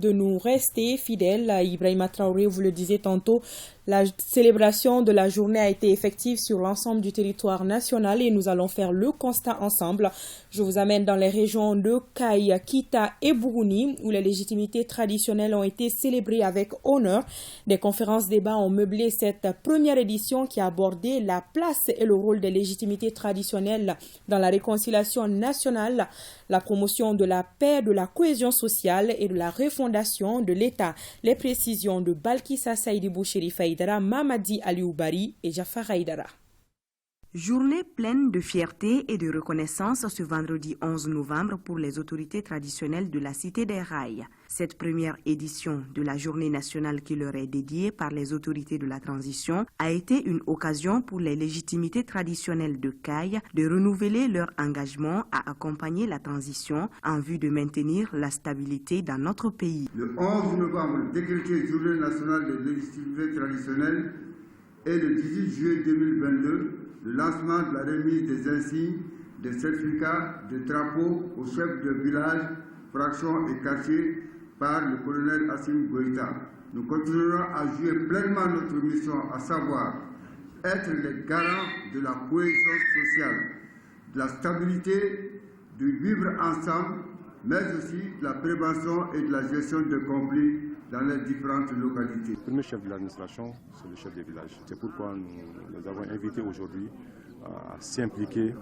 de nous rester fidèles. Ibrahima Traoré, vous le disiez tantôt, la célébration de la journée a été effective sur l'ensemble du territoire national et nous allons faire le constat ensemble. Je vous amène dans les régions de Kayes, Kita et Bourouni où les légitimités traditionnelles ont été célébrées avec honneur. Des conférences-débats ont meublé cette première édition qui a abordé la place et le rôle des légitimités traditionnelles dans la réconciliation nationale, la promotion de la paix, de la cohésion sociale et de la refondation de l'État. Les précisions de Balkissa Saïdibou Chérif Haïdara, Mamadi Alioubari et Jafar Haïdara. Journée pleine de fierté et de reconnaissance ce vendredi 11 novembre pour les autorités traditionnelles de la Cité des Rails. Cette première édition de la journée nationale qui leur est dédiée par les autorités de la transition a été une occasion pour les légitimités traditionnelles de Kayes de renouveler leur engagement à accompagner la transition en vue de maintenir la stabilité dans notre pays. Le 11 novembre, décrété journée nationale des légitimités traditionnelles et le 18 juillet 2022, le lancement de la remise des insignes, des certificats, des drapeaux aux chefs de village, fractions et quartiers par le colonel Assimi Goïta. Nous continuerons à jouer pleinement notre mission, à savoir être les garants de la cohésion sociale, de la stabilité, du vivre ensemble, mais aussi de la prévention et de la gestion des conflits dans les différentes localités. Le premier chef de l'administration, c'est le chef des villages. C'est pourquoi nous les avons invités aujourd'hui à s'impliquer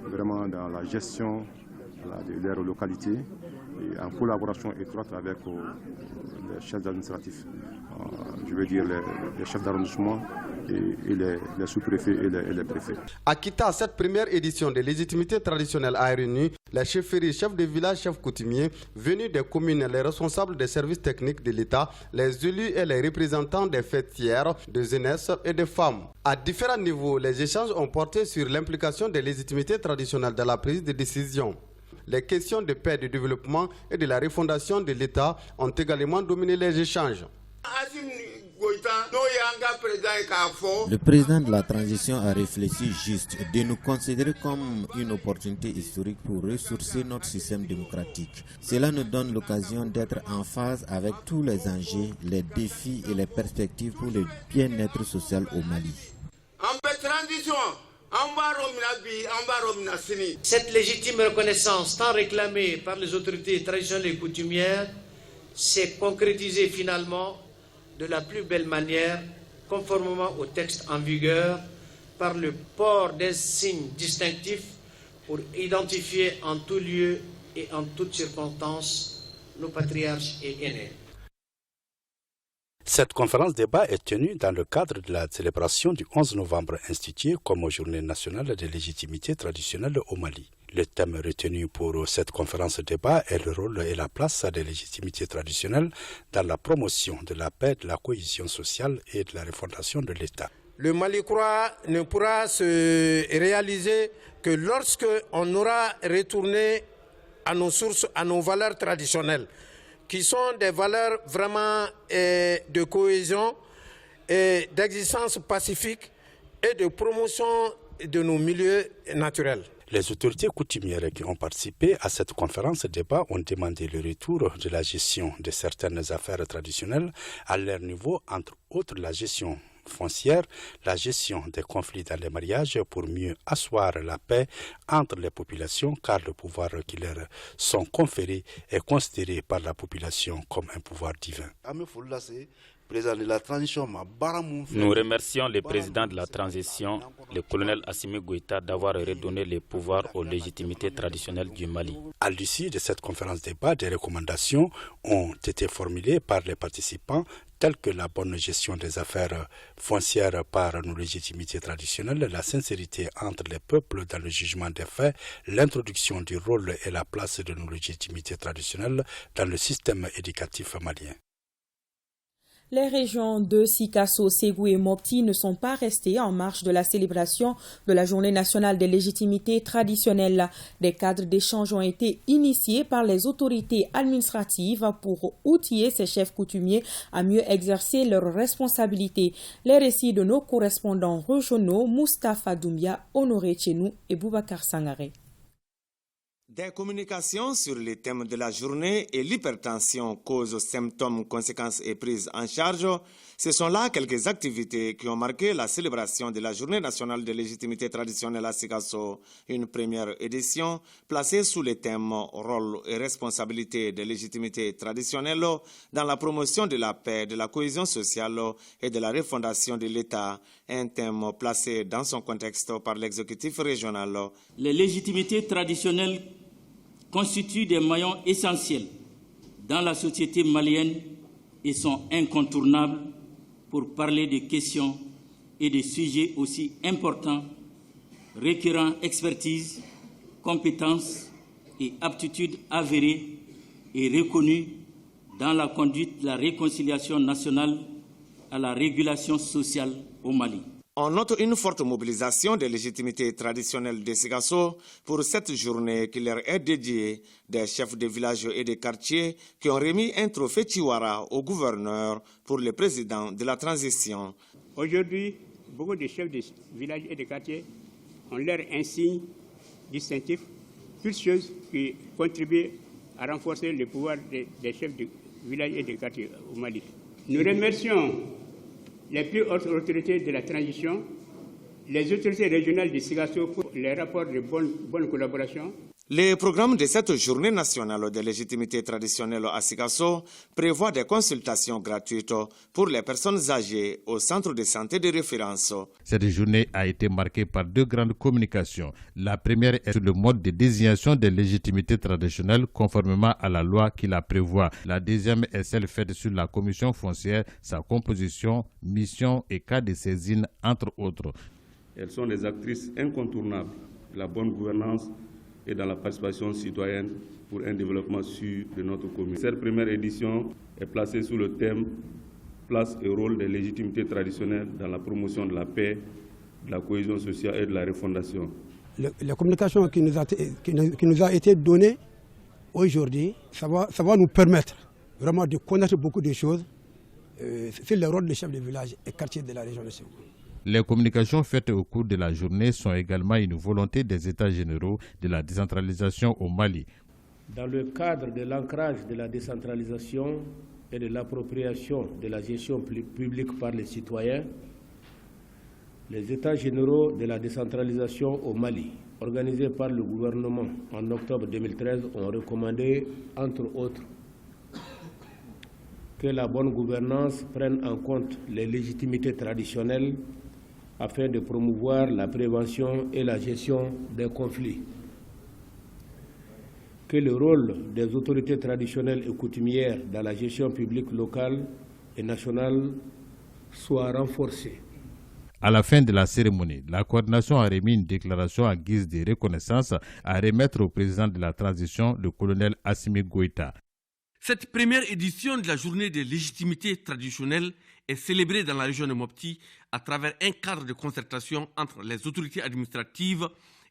vraiment dans la gestion de leur localité et en collaboration étroite avec les chefs administratifs, je veux dire les chefs d'arrondissement et les sous-préfets et les préfets. À Kita, cette première édition des légitimités traditionnelles a réuni les chefferies, chefs de village, chefs coutumiers, venus des communes, les responsables des services techniques de l'État, les élus et les représentants des fêtières, de jeunesse et des femmes. À différents niveaux, les échanges ont porté sur l'implication des légitimités traditionnelles dans la prise de décision. Les questions de paix, de développement et de la refondation de l'État ont également dominé les échanges. Le président de la transition a réfléchi juste de nous considérer comme une opportunité historique pour ressourcer notre système démocratique. Cela nous donne l'occasion d'être en phase avec tous les enjeux, les défis et les perspectives pour le bien-être social au Mali. Cette légitime reconnaissance tant réclamée par les autorités traditionnelles et coutumières s'est concrétisée finalement de la plus belle manière, conformément au texte en vigueur, par le port des signes distinctifs pour identifier en tout lieu et en toutes circonstances nos patriarches et aînés. Cette conférence débat est tenue dans le cadre de la célébration du 11 novembre instituée comme Journée nationale des légitimités traditionnelles au Mali. Le thème retenu pour cette conférence débat est le rôle et la place des légitimités traditionnelles dans la promotion de la paix, de la cohésion sociale et de la refondation de l'État. Le Mali ne pourra se réaliser que lorsque on aura retourné à nos sources, à nos valeurs traditionnelles, qui sont des valeurs vraiment de cohésion et d'existence pacifique et de promotion de nos milieux naturels. Les autorités coutumières qui ont participé à cette conférence débat ont demandé le retour de la gestion de certaines affaires traditionnelles à leur niveau, entre autres la gestion foncière, la gestion des conflits dans les mariages pour mieux asseoir la paix entre les populations, car le pouvoir qui leur sont conférés est considéré par la population comme un pouvoir divin. Nous remercions le président de la transition, le colonel Assimi Goïta, d'avoir redonné les pouvoirs aux légitimités traditionnelles du Mali. À l'issue de cette conférence débat, des recommandations ont été formulées par les participants telles que la bonne gestion des affaires foncières par nos légitimités traditionnelles, la sincérité entre les peuples dans le jugement des faits, l'introduction du rôle et la place de nos légitimités traditionnelles dans le système éducatif malien. Les régions de Sikasso, Ségou et Mopti ne sont pas restées en marge de la célébration de la Journée nationale des légitimités traditionnelles. Des cadres d'échange ont été initiés par les autorités administratives pour outiller ces chefs coutumiers à mieux exercer leurs responsabilités. Les récits de nos correspondants régionaux, Moustapha Doumbia, Honoré Tchenou et Boubacar Sangaré. Des communications sur les thèmes de la journée et l'hypertension, causes, symptômes, conséquences et prises en charge, ce sont là quelques activités qui ont marqué la célébration de la Journée nationale de légitimité traditionnelle à Sikasso, une première édition placée sous les thèmes rôle et responsabilité de légitimité traditionnelle dans la promotion de la paix, de la cohésion sociale et de la refondation de l'État, un thème placé dans son contexte par l'exécutif régional. Les légitimités traditionnelles constituent des maillons essentiels dans la société malienne et sont incontournables pour parler de questions et de sujets aussi importants, requérant expertise, compétences et aptitudes avérées et reconnues dans la conduite de la réconciliation nationale à la régulation sociale au Mali. On note une forte mobilisation des légitimités traditionnelles de Sikasso pour cette journée qui leur est dédiée, des chefs de village et de quartiers qui ont remis un trophée Chiwara au gouverneur pour le président de la transition. Aujourd'hui, beaucoup de chefs de village et de quartiers ont leur insigne distinctif, toutes choses qui contribuent à renforcer le pouvoir des chefs de village et de quartiers au Mali. Nous remercions les plus hautes autorités de la transition, les autorités régionales de Sikasso pour les rapports de bonne collaboration. Le programme de cette journée nationale de légitimité traditionnelle à Sikasso prévoit des consultations gratuites pour les personnes âgées au centre de santé de référence. Cette journée a été marquée par deux grandes communications. La première est sur le mode de désignation des légitimités traditionnelles conformément à la loi qui la prévoit. La deuxième est celle faite sur la commission foncière, sa composition, mission et cas de saisine, entre autres. Elles sont des actrices incontournables de la bonne gouvernance et dans la participation citoyenne pour un développement sûr de notre commune. Cette première édition est placée sous le thème « Place et rôle des légitimités traditionnelles dans la promotion de la paix, de la cohésion sociale et de la refondation ». La communication qui nous a été donnée aujourd'hui, ça va nous permettre vraiment de connaître beaucoup de choses sur le rôle des chefs de village et quartiers de la région de Ségou. Les communications faites au cours de la journée sont également une volonté des États généraux de la décentralisation au Mali. Dans le cadre de l'ancrage de la décentralisation et de l'appropriation de la gestion publique par les citoyens, les États généraux de la décentralisation au Mali, organisés par le gouvernement en octobre 2013, ont recommandé, entre autres, que la bonne gouvernance prenne en compte les légitimités traditionnelles afin de promouvoir la prévention et la gestion des conflits. Que le rôle des autorités traditionnelles et coutumières dans la gestion publique locale et nationale soit renforcé. À la fin de la cérémonie, la coordination a remis une déclaration en guise de reconnaissance à remettre au président de la transition, le colonel Assimi Goïta. Cette première édition de la journée de légitimité traditionnelle est célébrée dans la région de Mopti à travers un cadre de concertation entre les autorités administratives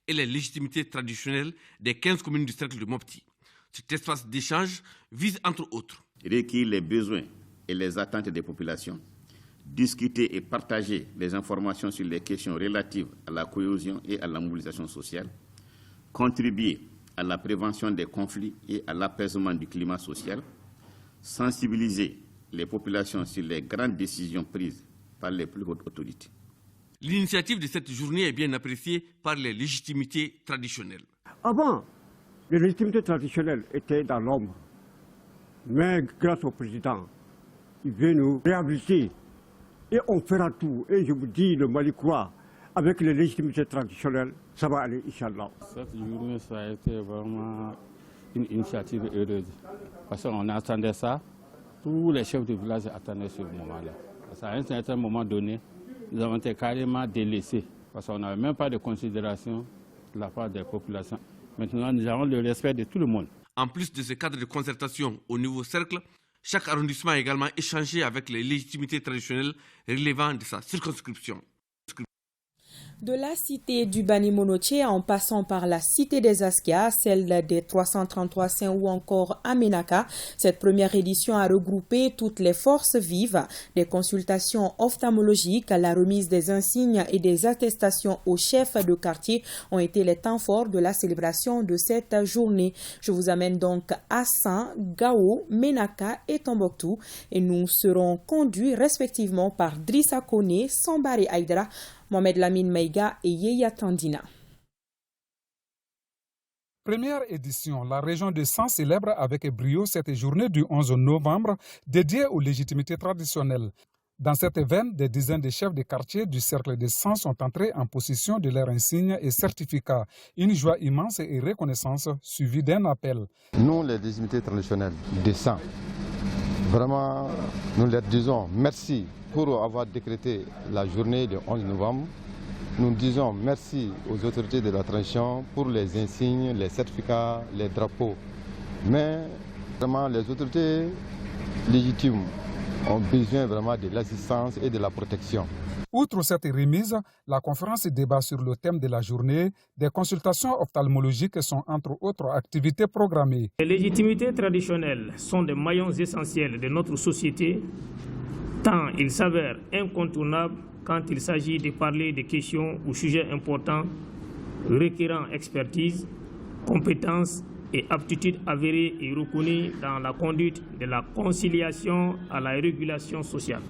et les légitimités traditionnelles des 15 communes du cercle de Mopti. Cet espace d'échange vise, entre autres, recueillir les besoins et les attentes des populations, discuter et partager les informations sur les questions relatives à la cohésion et à la mobilisation sociale, contribuer à la prévention des conflits et à l'apaisement du climat social, sensibiliser les populations sur les grandes décisions prises par les plus hautes autorités. L'initiative de cette journée est bien appréciée par les légitimités traditionnelles. Avant, les légitimités traditionnelles étaient dans l'ombre. Mais grâce au président, il veut nous réhabiliter. Et on fera tout. Et je vous dis, le Mali croit, avec les légitimités traditionnelles, ça va aller, Inch'Allah. Cette journée, ça a été vraiment une initiative heureuse. Parce qu'on attendait ça. Tous les chefs de village attendaient ce moment-là. Parce qu'à un certain moment donné, nous avons été carrément délaissés. Parce qu'on n'avait même pas de considération de la part des populations. Maintenant, nous avons le respect de tout le monde. En plus de ce cadre de concertation au niveau cercle, chaque arrondissement a également échangé avec les légitimités traditionnelles relevant de sa circonscription. De la cité du Bani Monoché en passant par la cité des Askia, celle des 333 Saints ou encore Amenaka, cette première édition a regroupé toutes les forces vives, des consultations ophtalmologiques, la remise des insignes et des attestations aux chefs de quartier ont été les temps forts de la célébration de cette journée. Je vous amène donc à San, Gao, Menaka et Tombouctou et nous serons conduits respectivement par Drissa Kone, Sambari Aïdra, Mohamed Lamine Maïga et Yeya Tandina. Première édition, la région de San célèbre avec brio cette journée du 11 novembre dédiée aux légitimités traditionnelles. Dans cette veine, des dizaines de chefs de quartier du cercle de San sont entrés en possession de leurs insignes et certificats. Une joie immense et reconnaissance suivie d'un appel. Nous, les légitimités traditionnelles de San, vraiment, nous leur disons merci pour avoir décrété la journée du 11 novembre. Nous disons merci aux autorités de la transition pour les insignes, les certificats, les drapeaux. Mais vraiment, les autorités légitimes ont besoin vraiment de l'assistance et de la protection. Outre cette remise, la conférence débat sur le thème de la journée. Des consultations ophtalmologiques sont entre autres activités programmées. Les légitimités traditionnelles sont des maillons essentiels de notre société, tant ils s'avèrent incontournables quand il s'agit de parler de questions ou sujets importants requérant expertise, compétences et aptitudes avérées et reconnues dans la conduite de la conciliation à la régulation sociale.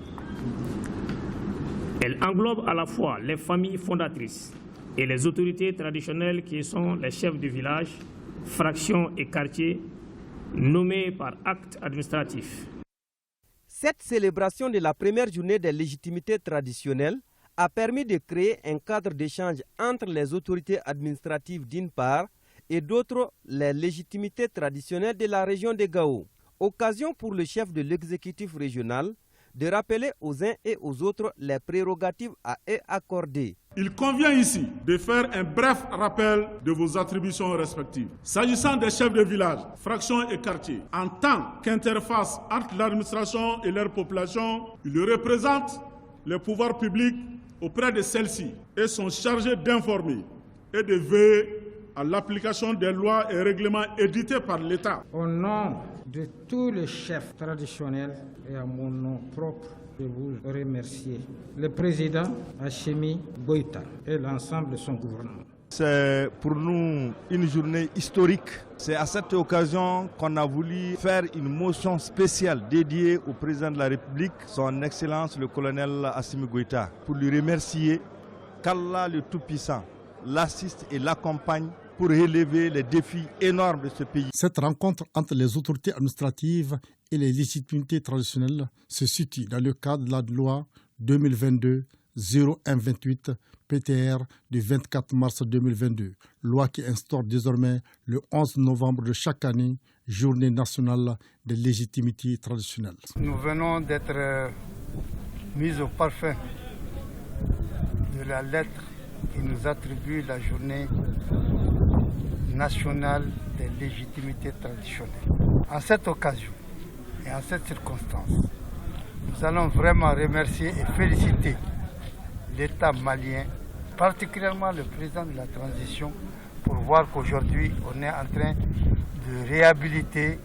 Elle englobe à la fois les familles fondatrices et les autorités traditionnelles qui sont les chefs de village, fractions et quartiers nommés par acte administratif. Cette célébration de la première journée des légitimités traditionnelles a permis de créer un cadre d'échange entre les autorités administratives d'une part et d'autre les légitimités traditionnelles de la région de Gao. Occasion pour le chef de l'exécutif régional de rappeler aux uns et aux autres les prérogatives à eux accordées. Il convient ici de faire un bref rappel de vos attributions respectives. S'agissant des chefs de village, fractions et quartiers, en tant qu'interface entre l'administration et leur population, ils représentent les pouvoirs publics auprès de celles-ci et sont chargés d'informer et de veiller à l'application des lois et règlements édités par l'État. Au nom de tous les chefs traditionnels et à mon nom propre, je vous remercie le président Assimi Goïta et l'ensemble de son gouvernement. C'est pour nous une journée historique. C'est à cette occasion qu'on a voulu faire une motion spéciale dédiée au président de la République, son Excellence le colonel Assimi Goïta, pour lui remercier qu'Allah le Tout-Puissant l'assiste et l'accompagne pour relever les défis énormes de ce pays. Cette rencontre entre les autorités administratives et les légitimités traditionnelles se situe dans le cadre de la loi 2022-0128 PTR du 24 mars 2022, loi qui instaure désormais le 11 novembre de chaque année, journée nationale des légitimités traditionnelles. Nous venons d'être mis au parfum de la lettre qui nous attribue la journée nationale des légitimités traditionnelles. En cette occasion et en cette circonstance, nous allons vraiment remercier et féliciter l'État malien, particulièrement le président de la transition, pour voir qu'aujourd'hui on est en train de réhabiliter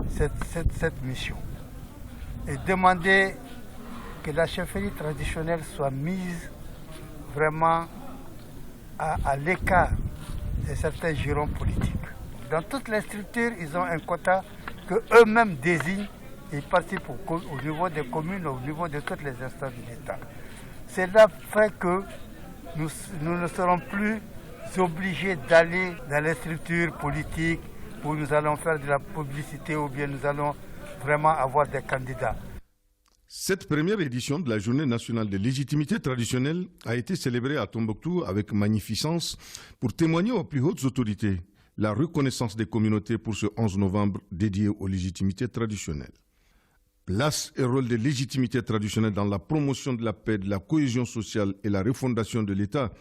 cette mission et demander que la chefferie traditionnelle soit mise vraiment à l'écart de certains girons politiques. Dans toutes les structures, ils ont un quota qu'eux-mêmes désignent et ils participent au niveau des communes, au niveau de toutes les instances de l'État. Cela fait que nous ne serons plus obligés d'aller dans les structures politiques où nous allons faire de la publicité ou bien nous allons vraiment avoir des candidats. Cette première édition de la Journée nationale des légitimités traditionnelles a été célébrée à Tombouctou avec magnificence pour témoigner aux plus hautes autorités la reconnaissance des communautés pour ce 11 novembre dédié aux légitimités traditionnelles. Place et rôle des légitimités traditionnelles dans la promotion de la paix, de la cohésion sociale et la refondation de l'État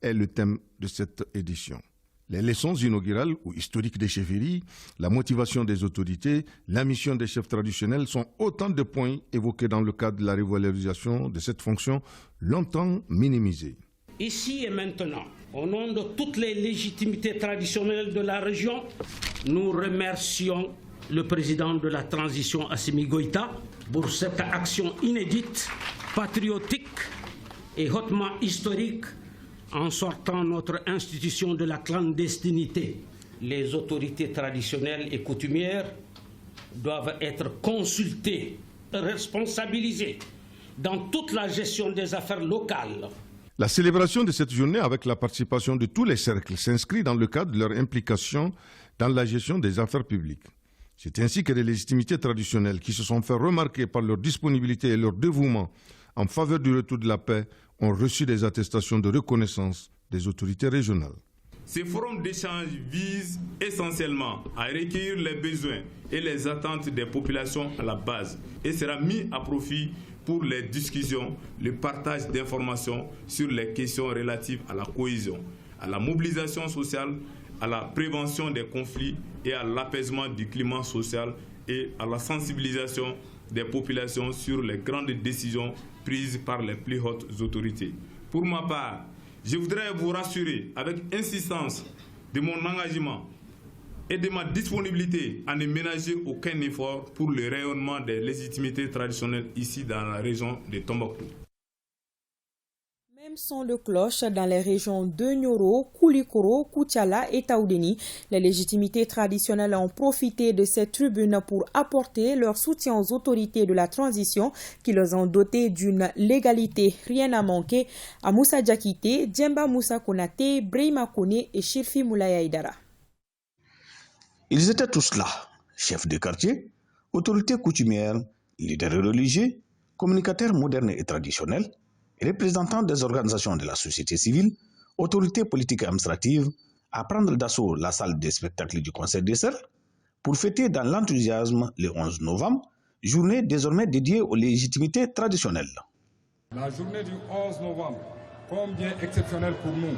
est le thème de cette édition. Les leçons inaugurales ou historiques des chefferies, la motivation des autorités, la mission des chefs traditionnels sont autant de points évoqués dans le cadre de la revalorisation de cette fonction longtemps minimisée. ici et maintenant, au nom de toutes les légitimités traditionnelles de la région, nous remercions le président de la transition Assimi Goïta pour cette action inédite, patriotique et hautement historique en sortant notre institution de la clandestinité. Les autorités traditionnelles et coutumières doivent être consultées, responsabilisées dans toute la gestion des affaires locales. La célébration de cette journée avec la participation de tous les cercles s'inscrit dans le cadre de leur implication dans la gestion des affaires publiques. C'est ainsi que les légitimités traditionnelles qui se sont fait remarquer par leur disponibilité et leur dévouement en faveur du retour de la paix ont reçu des attestations de reconnaissance des autorités régionales. Ce forum d'échange vise essentiellement à recueillir les besoins et les attentes des populations à la base et sera mis à profit pour les discussions, le partage d'informations sur les questions relatives à la cohésion, à la mobilisation sociale, à la prévention des conflits et à l'apaisement du climat social et à la sensibilisation des populations sur les grandes décisions prises par les plus hautes autorités. Pour ma part, je voudrais vous rassurer avec insistance de mon engagement et de ma disponibilité à ne ménager aucun effort pour le rayonnement des légitimités traditionnelles ici dans la région de Tombouctou. Même son de cloche dans les régions de Nioro, Koulikoro, Koutiala et Taoudéni. Les légitimités traditionnelles ont profité de cette tribune pour apporter leur soutien aux autorités de la transition qui les ont dotés d'une légalité. Rien à manquer à Moussa Diakité, Djemba Moussa Konate, Brahima Kone et Shirfi Moulaya Idara. Ils étaient tous là, chefs de quartier, autorités coutumières, leaders religieux, communicateurs modernes et traditionnels, représentants des organisations de la société civile, autorités politiques et administratives, à prendre d'assaut la salle des spectacles du Conseil des cercles pour fêter dans l'enthousiasme le 11 novembre, journée désormais dédiée aux légitimités traditionnelles. La journée du 11 novembre, combien exceptionnelle pour nous,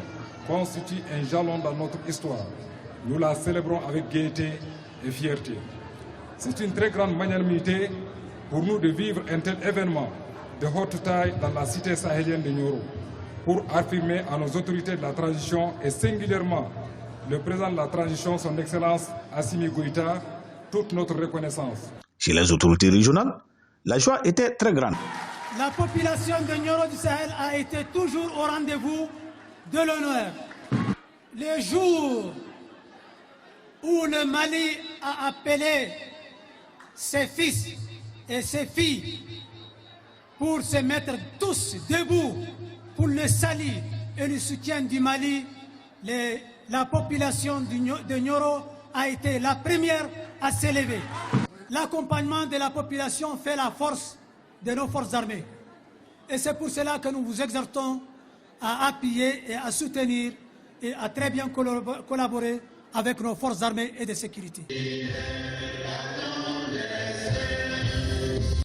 constitue un jalon dans notre histoire. Nous la célébrons avec gaieté et fierté. C'est une très grande magnanimité pour nous de vivre un tel événement de haute taille dans la cité sahélienne de Nioro pour affirmer à nos autorités de la transition et singulièrement le président de la transition, son Excellence Assimi Goïta, toute notre reconnaissance. Chez les autorités régionales, la joie était très grande. La population de Nioro du Sahel a été toujours au rendez-vous de l'honneur. Les jours où le Mali a appelé ses fils et ses filles pour se mettre tous debout pour le salut et le soutien du Mali, la population de Nioro a été la première à s'élever. L'accompagnement de la population fait la force de nos forces armées. Et c'est pour cela que nous vous exhortons à appuyer et à soutenir et à très bien collaborer avec nos forces armées et de sécurité.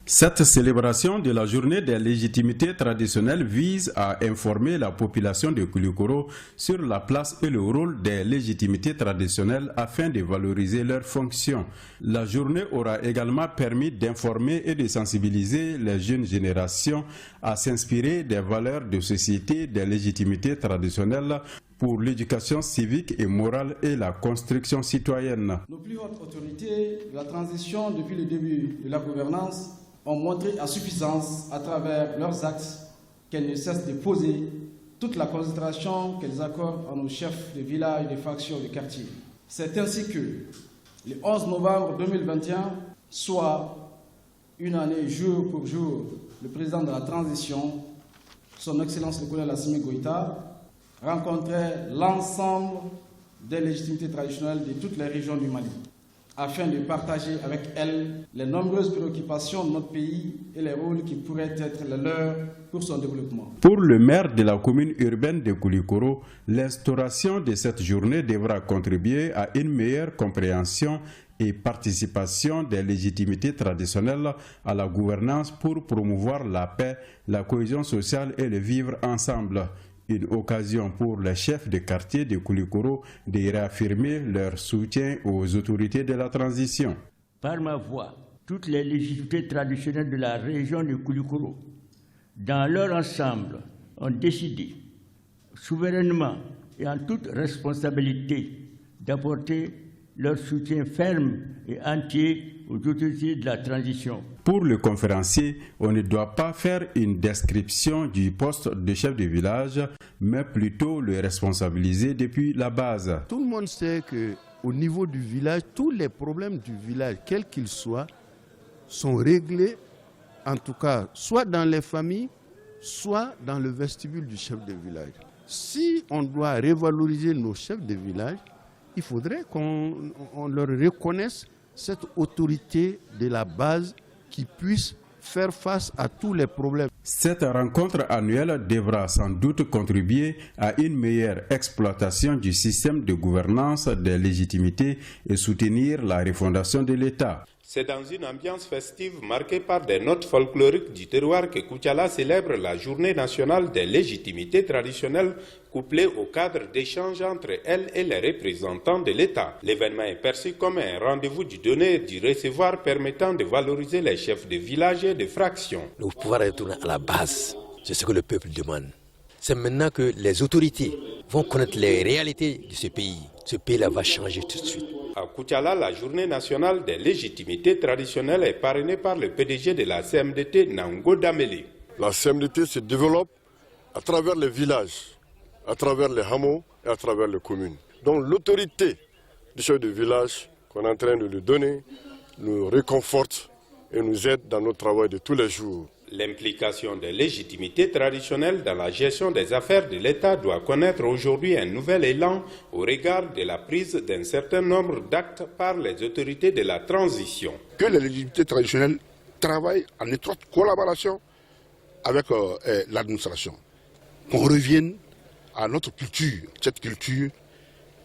Cette célébration de la journée des légitimités traditionnelles vise à informer la population de Koulikoro sur la place et le rôle des légitimités traditionnelles afin de valoriser leurs fonctions. La journée aura également permis d'informer et de sensibiliser les jeunes générations à s'inspirer des valeurs de société des légitimités traditionnelles pour l'éducation civique et morale et la construction citoyenne. Nos plus hautes autorités de la transition depuis le début de la gouvernance ont montré à suffisance à travers leurs actes qu'elles ne cessent de poser toute la concentration qu'elles accordent à nos chefs de village, de factions, de quartier. C'est ainsi que le 11 novembre 2021, soit une année jour pour jour, le président de la transition, son Excellence le colonel Assimi Goïta, rencontrait l'ensemble des légitimités traditionnelles de toutes les régions du Mali, afin de partager avec elles les nombreuses préoccupations de notre pays et les rôles qui pourraient être les leurs pour son développement. Pour le maire de la commune urbaine de Koulikoro, l'instauration de cette journée devra contribuer à une meilleure compréhension et participation des légitimités traditionnelles à la gouvernance pour promouvoir la paix, la cohésion sociale et le vivre ensemble. Une occasion pour les chefs de quartier de Koulikoro de réaffirmer leur soutien aux autorités de la transition. Par ma voix, toutes les légitimités traditionnelles de la région de Koulikoro, dans leur ensemble, ont décidé, souverainement et en toute responsabilité d'apporter leur soutien ferme et entier aux autorités de la transition. Pour le conférencier, on ne doit pas faire une description du poste de chef de village, mais plutôt le responsabiliser depuis la base. Tout le monde sait qu'au niveau du village, tous les problèmes du village, quels qu'ils soient, sont réglés, en tout cas, soit dans les familles, soit dans le vestibule du chef de village. Si on doit revaloriser nos chefs de village, il faudrait qu'on leur reconnaisse cette autorité de la base qui puisse faire face à tous les problèmes. Cette rencontre annuelle devra sans doute contribuer à une meilleure exploitation du système de gouvernance des légitimités et soutenir la refondation de l'État. C'est dans une ambiance festive marquée par des notes folkloriques du terroir que Koutiala célèbre la journée nationale des légitimités traditionnelles couplée au cadre d'échange entre elle et les représentants de l'État. L'événement est perçu comme un rendez-vous du donner et du recevoir permettant de valoriser les chefs de village et de fractions. Nous pouvons retourner à la base, c'est ce que le peuple demande. C'est maintenant que les autorités vont connaître les réalités de ce pays. Ce pays-là va changer tout de suite. À Koutiala, la journée nationale des légitimités traditionnelles est parrainée par le PDG de la CMDT, Nango Dameli. La CMDT se développe à travers les villages, à travers les hameaux et à travers les communes. Donc l'autorité du chef de village qu'on est en train de lui donner nous réconforte et nous aide dans notre travail de tous les jours. L'implication des légitimités traditionnelles dans la gestion des affaires de l'État doit connaître aujourd'hui un nouvel élan au regard de la prise d'un certain nombre d'actes par les autorités de la transition. Que les légitimités traditionnelles travaillent en étroite collaboration avec l'administration. Qu'on revienne à notre culture, cette culture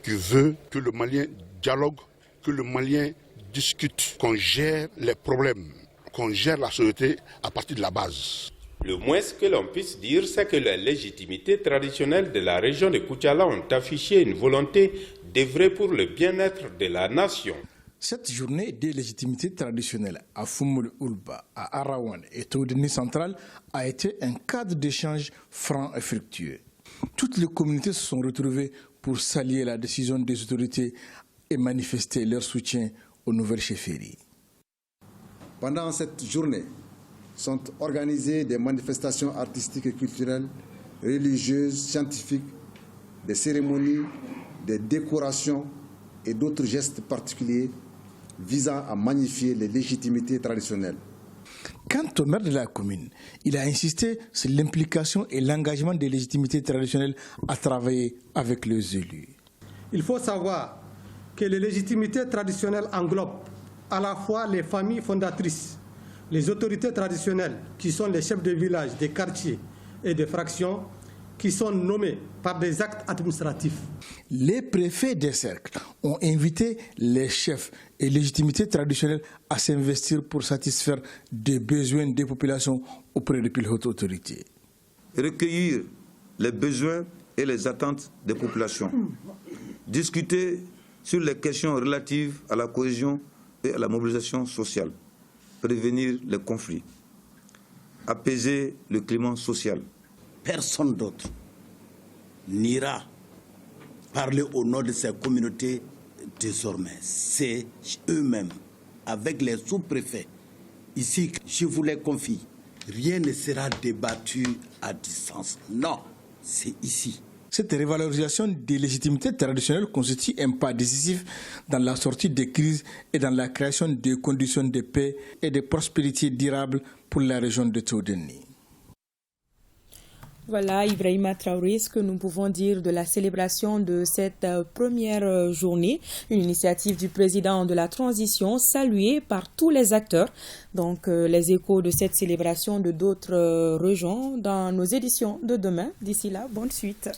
qui veut que le Malien dialogue, que le Malien discute, qu'on gère les problèmes, qu'on gère la société à partir de la base. Le moins que l'on puisse dire, c'est que les légitimités traditionnelles de la région de Koutiala ont affiché une volonté d'œuvrer pour le bien-être de la nation. Cette journée des légitimités traditionnelles à Foumoul-Oulba, à Arawan et Toudeni Central a été un cadre d'échange franc et fructueux. Toutes les communautés se sont retrouvées pour saluer la décision des autorités et manifester leur soutien aux nouvelles chefferies. Pendant cette journée, sont organisées des manifestations artistiques et culturelles, religieuses, scientifiques, des cérémonies, des décorations et d'autres gestes particuliers visant à magnifier les légitimités traditionnelles. Quant au maire de la commune, il a insisté sur l'implication et l'engagement des légitimités traditionnelles à travailler avec les élus. Il faut savoir que les légitimités traditionnelles englobent à la fois les familles fondatrices, les autorités traditionnelles qui sont les chefs de village, des quartiers et des fractions qui sont nommés par des actes administratifs. Les préfets des cercles ont invité les chefs et légitimités traditionnelles à s'investir pour satisfaire des besoins des populations auprès des plus hautes autorités. Recueillir les besoins et les attentes des populations. Discuter sur les questions relatives à la cohésion et à la mobilisation sociale, prévenir les conflits, apaiser le climat social. Personne d'autre n'ira parler au nom de ces communautés désormais. C'est eux-mêmes, avec les sous-préfets. Ici, je vous les confie, rien ne sera débattu à distance. Non, c'est ici. Cette révalorisation des légitimités traditionnelles constitue un pas décisif dans la sortie des crises et dans la création de conditions de paix et de prospérité durable pour la région de Toudeni. Voilà, Ibrahima Traoré, ce que nous pouvons dire de la célébration de cette première journée, une initiative du président de la transition saluée par tous les acteurs. Donc, les échos de cette célébration de d'autres régions dans nos éditions de demain. D'ici là, bonne suite.